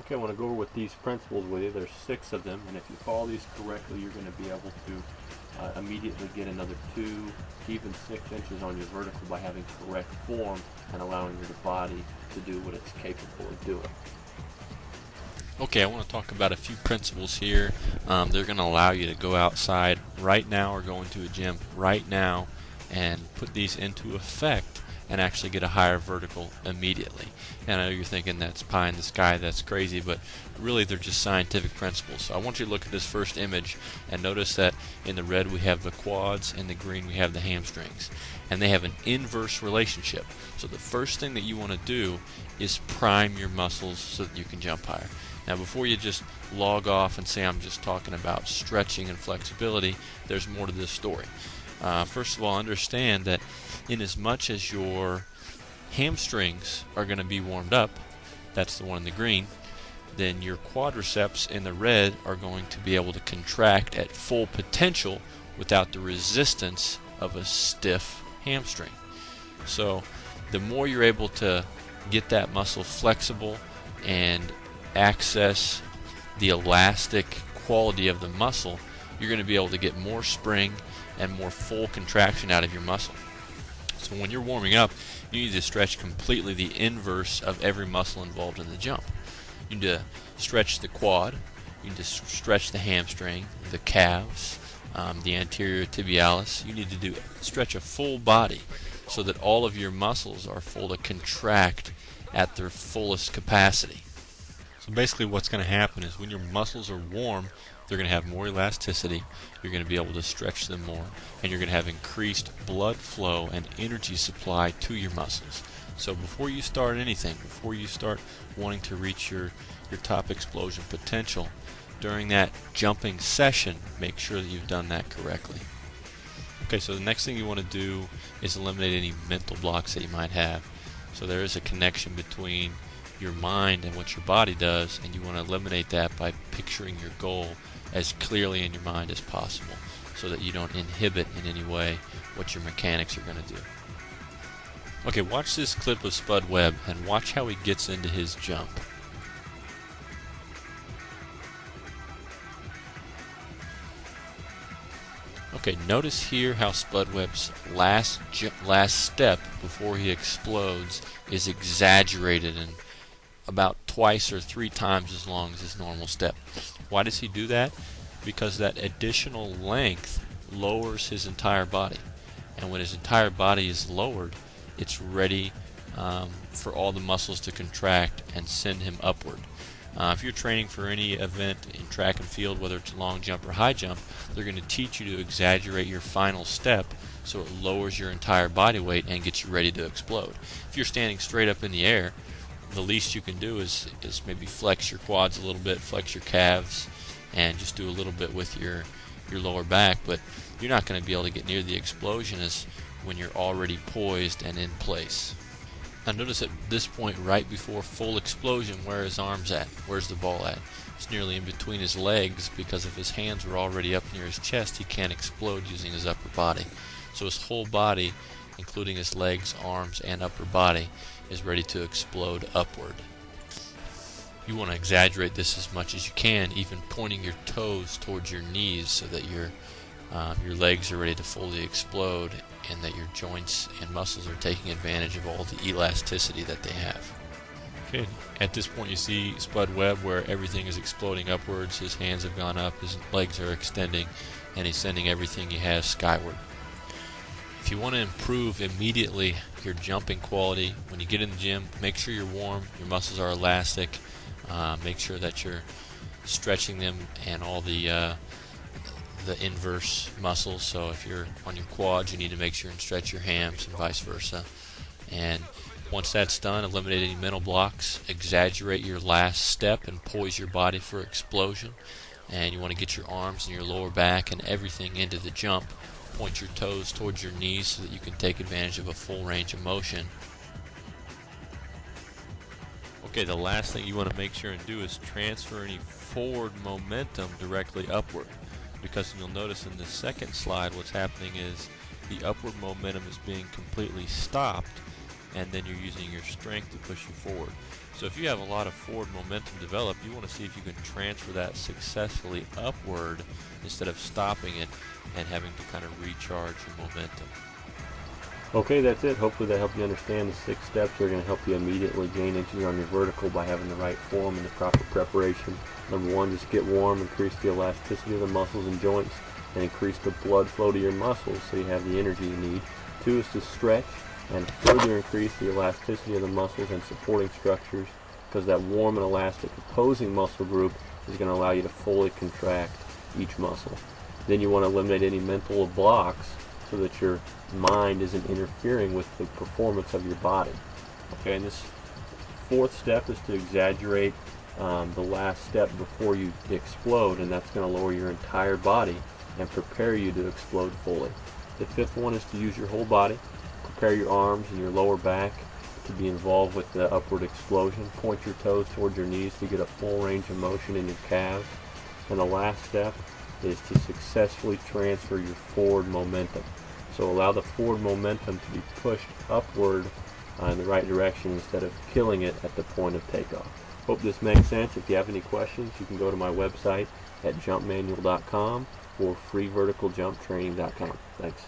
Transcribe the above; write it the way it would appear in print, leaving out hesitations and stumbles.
Okay, I want to go over with these principles with you. There's 6 of them, and if you follow these correctly, you're going to be able to immediately get another 2, even 6 inches on your vertical by having correct form and allowing your body to do what it's capable of doing. Okay, I want to talk about a few principles here. They're going to allow you to go outside right now or go into a gym right now and put these into effect and actually get a higher vertical immediately. And I know you're thinking that's pie in the sky, that's crazy, but really they're just scientific principles. So I want you to look at this first image and notice that in the red we have the quads, in the green we have the hamstrings. And they have an inverse relationship. So the first thing that you want to do is prime your muscles so that you can jump higher. Now before you just log off and say I'm just talking about stretching and flexibility, there's more to this story. First of all, understand that in as much as your hamstrings are going to be warmed up, that's the one in the green, then your quadriceps in the red are going to be able to contract at full potential without the resistance of a stiff hamstring. So the more you're able to get that muscle flexible and access the elastic quality of the muscle, you're going to be able to get more spring and more full contraction out of your muscle. So when you're warming up, you need to stretch completely the inverse of every muscle involved in the jump. You need to stretch the quad, you need to stretch the hamstring, the calves, the anterior tibialis. You need to stretch a full body so that all of your muscles are full to contract at their fullest capacity. So basically what's going to happen is when your muscles are warm, they're going to have more elasticity, you're going to be able to stretch them more, and you're going to have increased blood flow and energy supply to your muscles. So before you start anything, before you start wanting to reach your top explosion potential, during that jumping session, make sure that you've done that correctly. Okay, so the next thing you want to do is eliminate any mental blocks that you might have. So there is a connection between your mind and what your body does, and you want to eliminate that by picturing your goal as clearly in your mind as possible so that you don't inhibit in any way what your mechanics are going to do. Okay, watch this clip of Spud Webb and watch how he gets into his jump. Okay, notice here how Spud Webb's last step before he explodes is exaggerated and about twice or 3 times as long as his normal step. Why does he do that? Because that additional length lowers his entire body. And when his entire body is lowered, it's ready for all the muscles to contract and send him upward. If you're training for any event in track and field, whether it's long jump or high jump, they're going to teach you to exaggerate your final step so it lowers your entire body weight and gets you ready to explode. If you're standing straight up in the air, the least you can do is maybe flex your quads a little bit, flex your calves, and just do a little bit with your lower back, but you're not going to be able to get near the explosion as when you're already poised and in place. Now notice at this point right before full explosion where his arm's at, where's the ball at? It's nearly in between his legs because if his hands were already up near his chest, he can't explode using his upper body. So his whole body, including his legs, arms, and upper body, is ready to explode upward. You want to exaggerate this as much as you can, even pointing your toes towards your knees so that your legs are ready to fully explode and that your joints and muscles are taking advantage of all the elasticity that they have. Okay, at this point you see Spud Webb where everything is exploding upwards, his hands have gone up, his legs are extending, and he's sending everything he has skyward. If you want to improve immediately your jumping quality, when you get in the gym, make sure you're warm, your muscles are elastic, make sure that you're stretching them and all the inverse muscles. So if you're on your quads, you need to make sure and stretch your hams and vice versa. And once that's done, eliminate any mental blocks, exaggerate your last step and poise your body for explosion. And you want to get your arms and your lower back and everything into the jump. Point your toes towards your knees so that you can take advantage of a full range of motion. Okay, the last thing you want to make sure and do is transfer any forward momentum directly upward. Because you'll notice in the second slide what's happening is the upward momentum is being completely stopped and then you're using your strength to push you forward. So if you have a lot of forward momentum developed, you want to see if you can transfer that successfully upward instead of stopping it and having to kind of recharge your momentum. Okay, that's it. Hopefully that helped you understand the 6 steps that are going to help you immediately gain inches on your vertical by having the right form and the proper preparation. Number 1, just get warm, increase the elasticity of the muscles and joints, and increase the blood flow to your muscles so you have the energy you need. 2 is to stretch and further increase the elasticity of the muscles and supporting structures, because that warm and elastic opposing muscle group is going to allow you to fully contract each muscle. Then you want to eliminate any mental blocks so that your mind isn't interfering with the performance of your body. Okay, and this 4th step is to exaggerate the last step before you explode, and that's going to lower your entire body and prepare you to explode fully. The 5th one is to use your whole body. Prepare your arms and your lower back to be involved with the upward explosion. Point your toes towards your knees to get a full range of motion in your calves. And the last step is to successfully transfer your forward momentum. So allow the forward momentum to be pushed upward in the right direction instead of killing it at the point of takeoff. Hope this makes sense. If you have any questions, you can go to my website at jumpmanual.com or freeverticaljumptraining.com. Thanks.